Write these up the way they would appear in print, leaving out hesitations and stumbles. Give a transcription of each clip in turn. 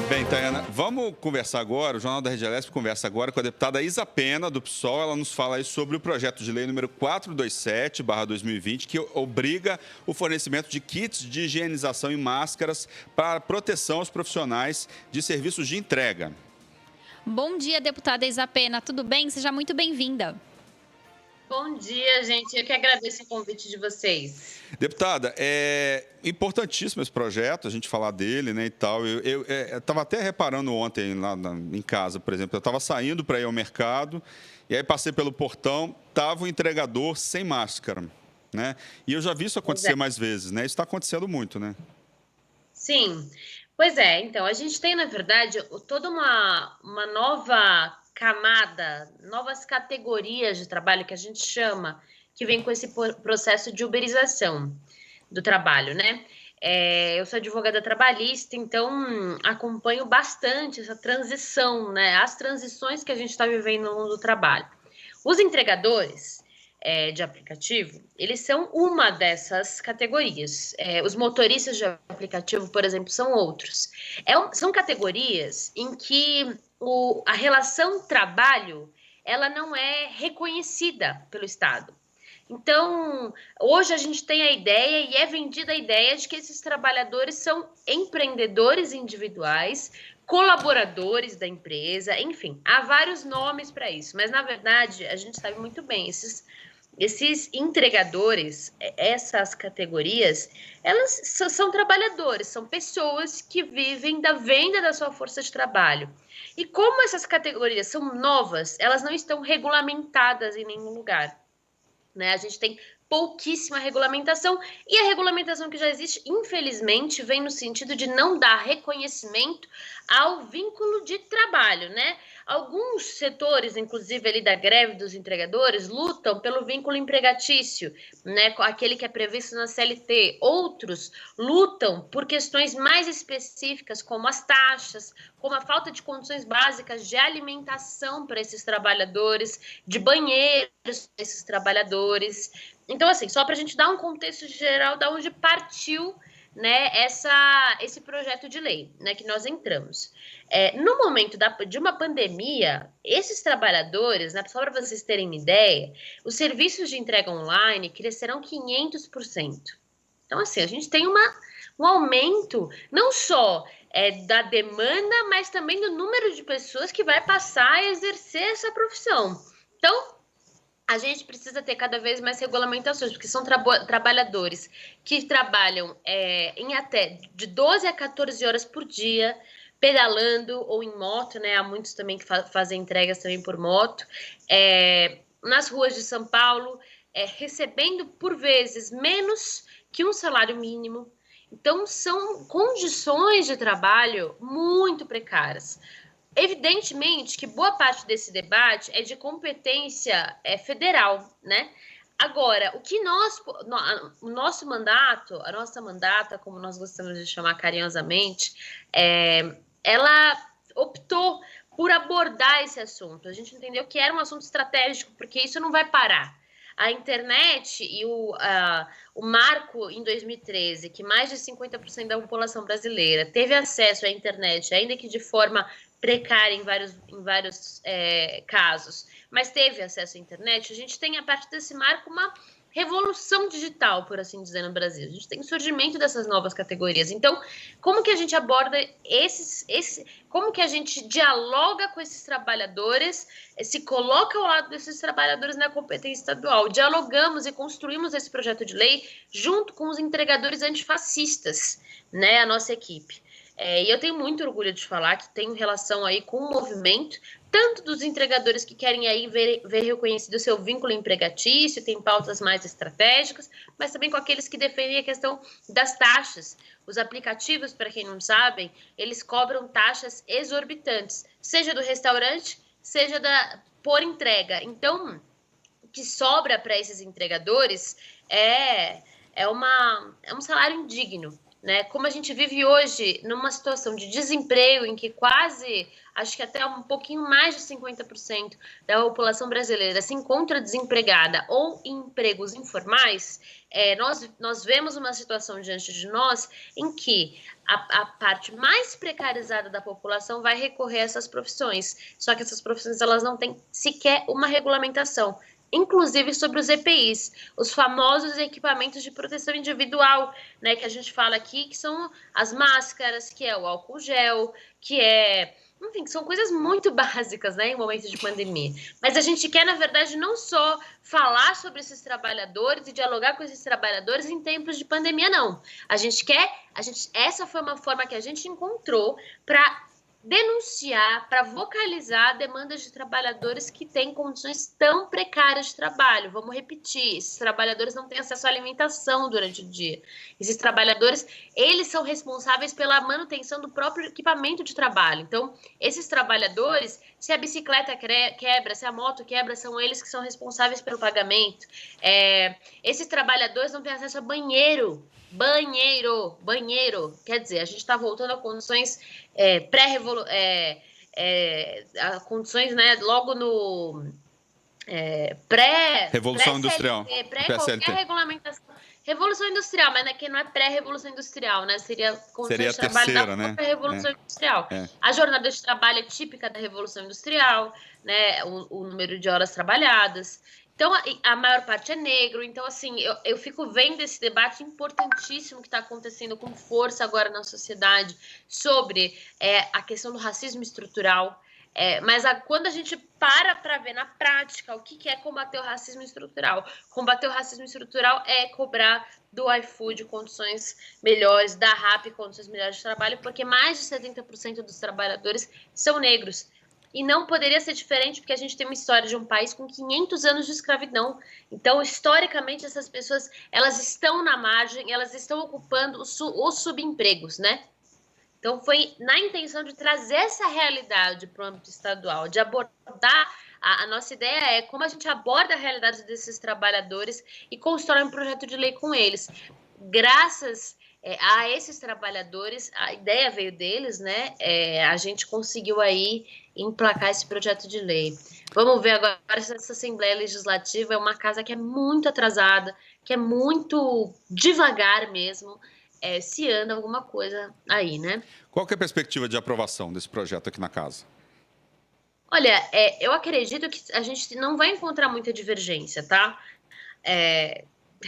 Bem, Tayana, vamos conversar agora, o Jornal da Rede Lesp conversa agora com a deputada Isa Pena, do PSOL. Ela nos fala aí sobre o projeto de lei número 427/2020, que obriga o fornecimento de kits de higienização e máscaras para proteção aos profissionais de serviços de entrega. Bom dia, deputada Isa Pena. Tudo bem? Seja muito bem-vinda. Bom dia, gente. Eu que agradeço o convite de vocês. Deputada, é importantíssimo esse projeto, a gente falar dele, né, e tal. Eu estava até reparando ontem lá em casa, por exemplo, eu estava saindo para ir ao mercado e aí passei pelo portão, estava o entregador sem máscara, né? E eu já vi isso acontecer mais vezes, né? Isso está acontecendo muito, né? Sim. Pois é, então, a gente tem, na verdade, toda uma nova camada, novas categorias de trabalho que a gente chama, que vem com esse processo de uberização do trabalho, né? Eu sou advogada trabalhista, então acompanho bastante essa transição, né? As transições que a gente está vivendo no mundo do trabalho. Os entregadores de aplicativo, eles são uma dessas categorias. Os motoristas de aplicativo, por exemplo, são outros. São categorias em que a relação trabalho, ela não é reconhecida pelo Estado. Então, hoje a gente tem a ideia e é vendida a ideia de que esses trabalhadores são empreendedores individuais, colaboradores da empresa, enfim, há vários nomes para isso, mas na verdade a gente sabe muito bem, esses entregadores, essas categorias, elas são trabalhadores, são pessoas que vivem da venda da sua força de trabalho. E como essas categorias são novas, elas não estão regulamentadas em nenhum lugar, né? A gente tem pouquíssima regulamentação e a regulamentação que já existe, infelizmente, vem no sentido de não dar reconhecimento ao vínculo de trabalho, né? Alguns setores, inclusive ali da greve dos entregadores, lutam pelo vínculo empregatício, né? Aquele que é previsto na CLT. Outros lutam por questões mais específicas, como as taxas, como a falta de condições básicas de alimentação para esses trabalhadores, de banheiros para esses trabalhadores. Então, assim, só para a gente dar um contexto geral de onde partiu, né, esse projeto de lei, né, que nós entramos. No momento de uma pandemia, esses trabalhadores, né, só para vocês terem uma ideia, os serviços de entrega online crescerão 500%. Então, assim, a gente tem um aumento não só da demanda, mas também do número de pessoas que vai passar a exercer essa profissão. Então, a gente precisa ter cada vez mais regulamentações, porque são trabalhadores que trabalham em até de 12 a 14 horas por dia, pedalando ou em moto, né? Há muitos também que fazem entregas também por moto, nas ruas de São Paulo, recebendo por vezes menos que um salário mínimo. Então, são condições de trabalho muito precárias. Evidentemente que boa parte desse debate é de competência federal, né? Agora, o nosso mandato, a nossa mandata, como nós gostamos de chamar carinhosamente, ela optou por abordar esse assunto. A gente entendeu que era um assunto estratégico, porque isso não vai parar. A internet e o marco em 2013, que mais de 50% da população brasileira teve acesso à internet, ainda que de forma precária em vários casos, mas teve acesso à internet, a gente tem, a partir desse marco, uma revolução digital, por assim dizer, no Brasil. A gente tem o surgimento dessas novas categorias. Então, como que a gente aborda como que a gente dialoga com esses trabalhadores, se coloca ao lado desses trabalhadores na competência estadual? Dialogamos e construímos esse projeto de lei junto com os entregadores antifascistas, né, a nossa equipe. E eu tenho muito orgulho de falar que tenho relação aí com o movimento, tanto dos entregadores que querem aí ver reconhecido o seu vínculo empregatício, tem pautas mais estratégicas, mas também com aqueles que defendem a questão das taxas. Os aplicativos, para quem não sabem, eles cobram taxas exorbitantes, seja do restaurante, seja por entrega. Então, o que sobra para esses entregadores é um salário indigno. né? Como a gente vive hoje numa situação de desemprego em que quase, acho que até um pouquinho mais de 50% da população brasileira se encontra desempregada ou em empregos informais, nós vemos uma situação diante de nós em que a parte mais precarizada da população vai recorrer a essas profissões. Só que essas profissões elas não têm sequer uma regulamentação, inclusive sobre os EPIs, os famosos equipamentos de proteção individual, né, que a gente fala aqui, que são as máscaras, que é o álcool gel, que é... Enfim, são coisas muito básicas, né, em momentos de pandemia. Mas a gente quer, na verdade, não só falar sobre esses trabalhadores e dialogar com esses trabalhadores em tempos de pandemia, não. Essa foi uma forma que a gente encontrou para denunciar, para vocalizar demandas de trabalhadores que têm condições tão precárias de trabalho. Vamos repetir, esses trabalhadores não têm acesso à alimentação durante o dia. Esses trabalhadores, eles são responsáveis pela manutenção do próprio equipamento de trabalho. Então, esses trabalhadores, se a bicicleta quebra, se a moto quebra, são eles que são responsáveis pelo pagamento. Esses trabalhadores não têm acesso a banheiro. Banheiro. Quer dizer, a gente está voltando a condições condições, né, logo no Revolução Industrial. Qualquer regulamentação. Revolução Industrial, mas aqui não é pré-revolução industrial, né? Seria condições de trabalho da própria Revolução Industrial. A jornada de trabalho é típica da Revolução Industrial, né? O número de horas trabalhadas. Então, a maior parte é negro. Então, assim, eu fico vendo esse debate importantíssimo que está acontecendo com força agora na sociedade sobre a questão do racismo estrutural. Mas quando a gente para ver na prática o que é combater o racismo estrutural, combater o racismo estrutural é cobrar do iFood condições melhores, da RAP condições melhores de trabalho, porque mais de 70% dos trabalhadores são negros. E não poderia ser diferente porque a gente tem uma história de um país com 500 anos de escravidão. Então, historicamente, essas pessoas, elas estão na margem, elas estão ocupando os subempregos, né? Então, foi na intenção de trazer essa realidade para o âmbito estadual, de abordar, a nossa ideia é como a gente aborda a realidade desses trabalhadores e constrói um projeto de lei com eles. Graças a esses trabalhadores, a ideia veio deles, né? A gente conseguiu aí emplacar esse projeto de lei. Vamos ver agora se essa Assembleia Legislativa é uma casa que é muito atrasada, que é muito devagar mesmo, se anda alguma coisa aí, né? Qual que é a perspectiva de aprovação desse projeto aqui na casa? Olha, eu acredito que a gente não vai encontrar muita divergência, tá?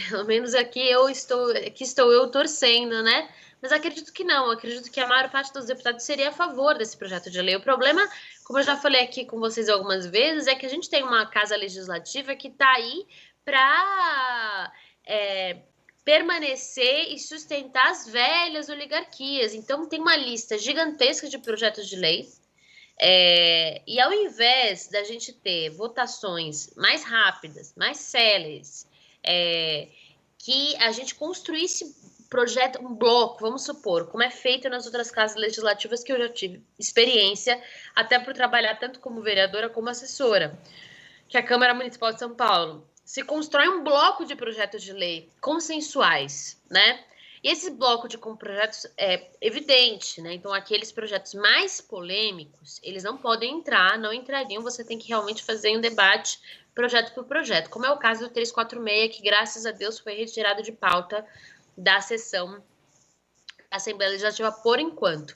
Pelo menos aqui estou eu torcendo, né? Mas acredito que não, acredito que a maior parte dos deputados seria a favor desse projeto de lei. O problema, como eu já falei aqui com vocês algumas vezes, é que a gente tem uma casa legislativa que está aí para permanecer e sustentar as velhas oligarquias. Então, tem uma lista gigantesca de projetos de lei. E ao invés da gente ter votações mais rápidas, mais céleres, que a gente construísse um bloco, vamos supor, como é feito nas outras casas legislativas que eu já tive experiência, até por trabalhar tanto como vereadora como assessora, que é a Câmara Municipal de São Paulo. Se constrói um bloco de projetos de lei consensuais, né? E esse bloco de projetos é evidente, né? Então, aqueles projetos mais polêmicos, eles não podem entrar, não entrariam, você tem que realmente fazer um debate projeto por projeto, como é o caso do 346, que graças a Deus foi retirado de pauta da sessão da Assembleia Legislativa por enquanto.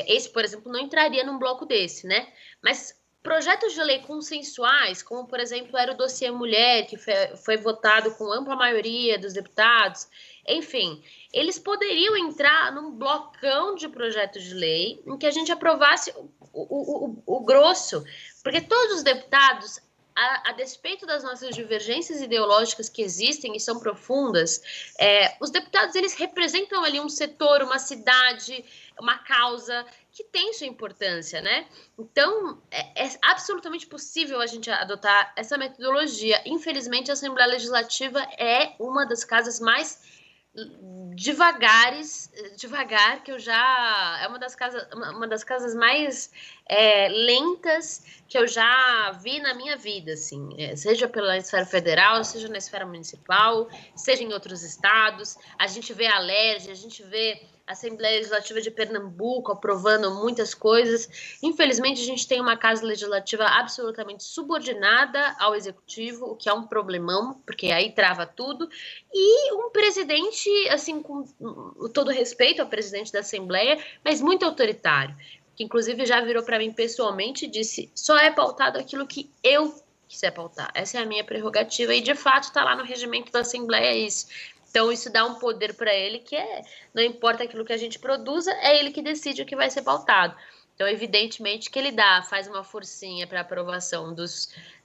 Esse, por exemplo, não entraria num bloco desse, né? Mas projetos de lei consensuais, como, por exemplo, era o dossiê Mulher, que foi votado com ampla maioria dos deputados, enfim, eles poderiam entrar num blocão de projetos de lei em que a gente aprovasse o grosso, porque todos os deputados, a despeito das nossas divergências ideológicas que existem e são profundas, os deputados, eles representam ali um setor, uma cidade, uma causa que tem sua importância, né? Então, é absolutamente possível a gente adotar essa metodologia. Infelizmente, a Assembleia Legislativa é uma das casas mais devagar, que eu já... É uma das casas mais lentas que eu já vi na minha vida, assim. Seja pela esfera federal, seja na esfera municipal, seja em outros estados. A gente vê a LERJ, a gente vê a Assembleia Legislativa de Pernambuco aprovando muitas coisas. Infelizmente, a gente tem uma casa legislativa absolutamente subordinada ao executivo, o que é um problemão, porque aí trava tudo. E um presidente, assim, com todo respeito ao presidente da Assembleia, mas muito autoritário, que inclusive já virou para mim pessoalmente e disse: só é pautado aquilo que eu quiser pautar. Essa é a minha prerrogativa e, de fato, está lá no regimento da Assembleia isso. Então, isso dá um poder para ele que não importa aquilo que a gente produza, é ele que decide o que vai ser pautado. Então, evidentemente que ele faz uma forcinha para a aprovação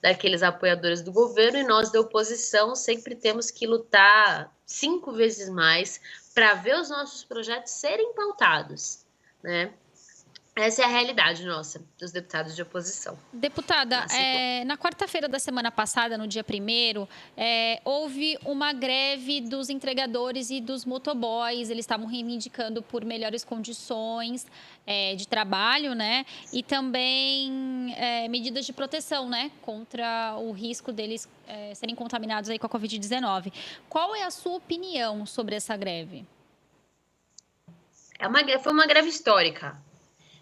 daqueles apoiadores do governo, e nós da oposição sempre temos que lutar 5 vezes mais para ver os nossos projetos serem pautados, né? Essa é a realidade nossa, dos deputados de oposição. Deputada, na quarta-feira da semana passada, no dia 1º, houve uma greve dos entregadores e dos motoboys. Eles estavam reivindicando por melhores condições de trabalho, né? E também medidas de proteção, né? Contra o risco deles serem contaminados aí com a Covid-19. Qual é a sua opinião sobre essa greve? Foi uma greve histórica.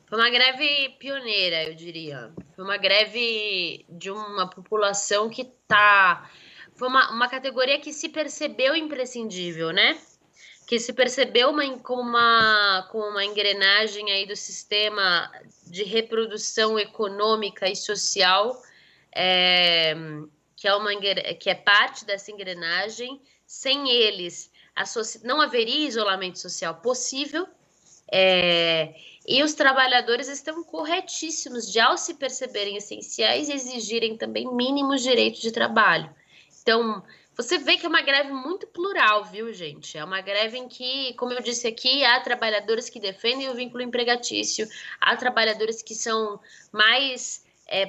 Foi uma greve pioneira, eu diria. Foi uma greve de uma população que foi uma categoria que se percebeu imprescindível, né? Que se percebeu como uma engrenagem aí do sistema de reprodução econômica e social, que é parte dessa engrenagem. Sem eles, não haveria isolamento social possível. E os trabalhadores estão corretíssimos de, ao se perceberem essenciais, exigirem também mínimos direitos de trabalho. Então, você vê que é uma greve muito plural, viu, gente? É uma greve em que, como eu disse aqui, há trabalhadores que defendem o vínculo empregatício, há trabalhadores que são mais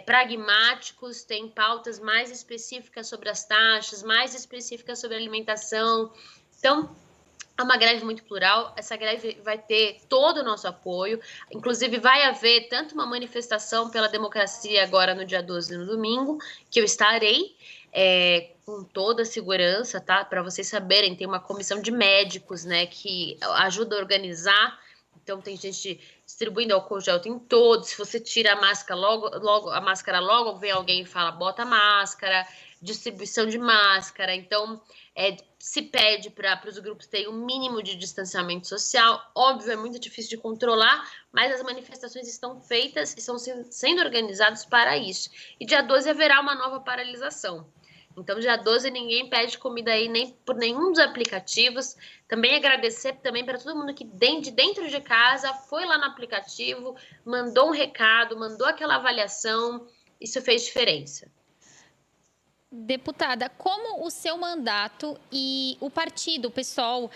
pragmáticos, têm pautas mais específicas sobre as taxas, mais específicas sobre a alimentação. Então, é uma greve muito plural. Essa greve vai ter todo o nosso apoio. Inclusive, vai haver tanto uma manifestação pela democracia agora no dia 12, no domingo, que eu estarei com toda a segurança, tá? Para vocês saberem, tem uma comissão de médicos, né, que ajuda a organizar. Então, tem gente distribuindo álcool gel em todos. Se você tira a máscara logo vem alguém e fala, bota a máscara. Distribuição de máscara. Então, se pede para os grupos terem um mínimo de distanciamento social. Óbvio, é muito difícil de controlar, mas as manifestações estão feitas e estão sendo organizadas para isso. E dia 12 haverá uma nova paralisação. Então, dia 12, ninguém pede comida aí nem por nenhum dos aplicativos. Também agradecer também para todo mundo que dentro de casa foi lá no aplicativo, mandou um recado, mandou aquela avaliação. Isso fez diferença. Deputada, como o seu mandato e o partido, o PSOL,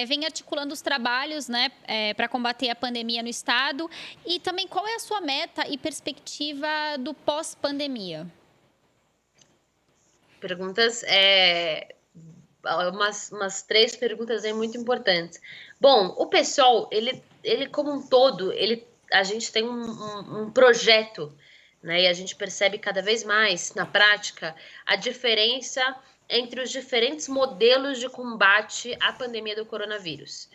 vem articulando os trabalhos, né, para combater a pandemia no Estado? E também qual é a sua meta e perspectiva do pós-pandemia? Perguntas, umas 3 perguntas aí muito importantes. Bom, o PSOL, ele como um todo, a gente tem um projeto, né? E a gente percebe cada vez mais, na prática, a diferença entre os diferentes modelos de combate à pandemia do coronavírus.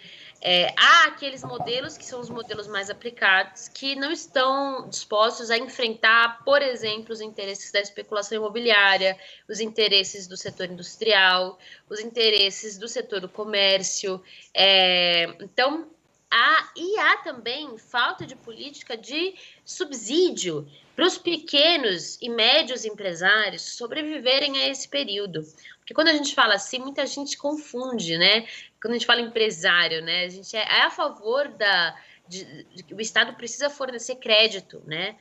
Há aqueles modelos que são os modelos mais aplicados, que não estão dispostos a enfrentar, por exemplo, os interesses da especulação imobiliária, os interesses do setor industrial, os interesses do setor do comércio. Então, há também falta de política de subsídio para os pequenos e médios empresários sobreviverem a esse período. Porque quando a gente fala assim, muita gente confunde, né? Quando a gente fala empresário, né? A gente é a favor de que o Estado precisa fornecer crédito, né?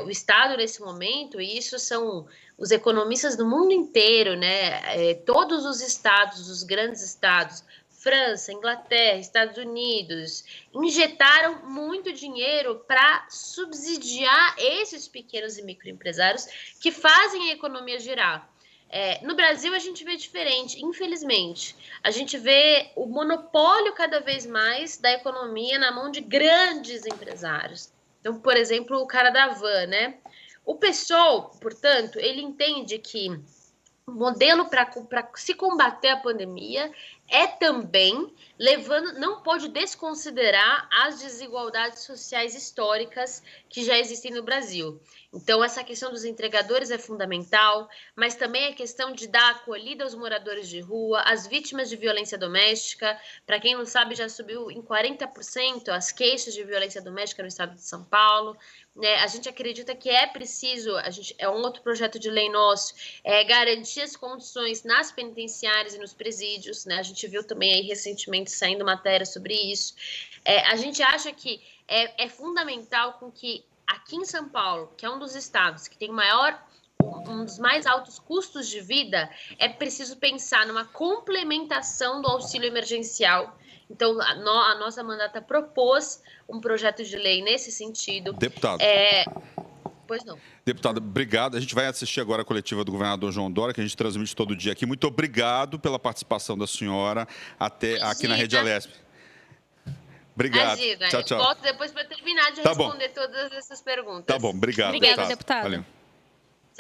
O Estado, nesse momento, e isso são os economistas do mundo inteiro, né? Todos os estados, os grandes estados, França, Inglaterra, Estados Unidos, injetaram muito dinheiro para subsidiar esses pequenos e microempresários que fazem a economia girar. No Brasil, a gente vê diferente, infelizmente. A gente vê o monopólio cada vez mais da economia na mão de grandes empresários. Então, por exemplo, o cara da van, né? O PSOL, portanto, ele entende que o modelo para se combater a pandemia é também não pode desconsiderar as desigualdades sociais históricas que já existem no Brasil. Então, essa questão dos entregadores é fundamental, mas também a questão de dar acolhida aos moradores de rua, às vítimas de violência doméstica. Para quem não sabe, já subiu em 40% as queixas de violência doméstica no estado de São Paulo. A gente acredita que é preciso, é um outro projeto de lei nosso, garantir as condições nas penitenciárias e nos presídios, né? A gente viu também aí recentemente saindo matéria sobre isso. A gente acha que é fundamental com que aqui em São Paulo, que é um dos estados que tem um dos mais altos custos de vida, é preciso pensar numa complementação do auxílio emergencial. Então, a nossa mandata propôs um projeto de lei nesse sentido. Deputado. Pois não. Deputado, obrigado. A gente vai assistir agora a coletiva do governador João Dória, que a gente transmite todo dia aqui. Muito obrigado pela participação da senhora aqui na Rede Alesp. Obrigado. Imagina. Tchau, tchau. Volto depois para terminar de responder todas essas perguntas. Tá bom, obrigado. Obrigada, deputado. Valeu.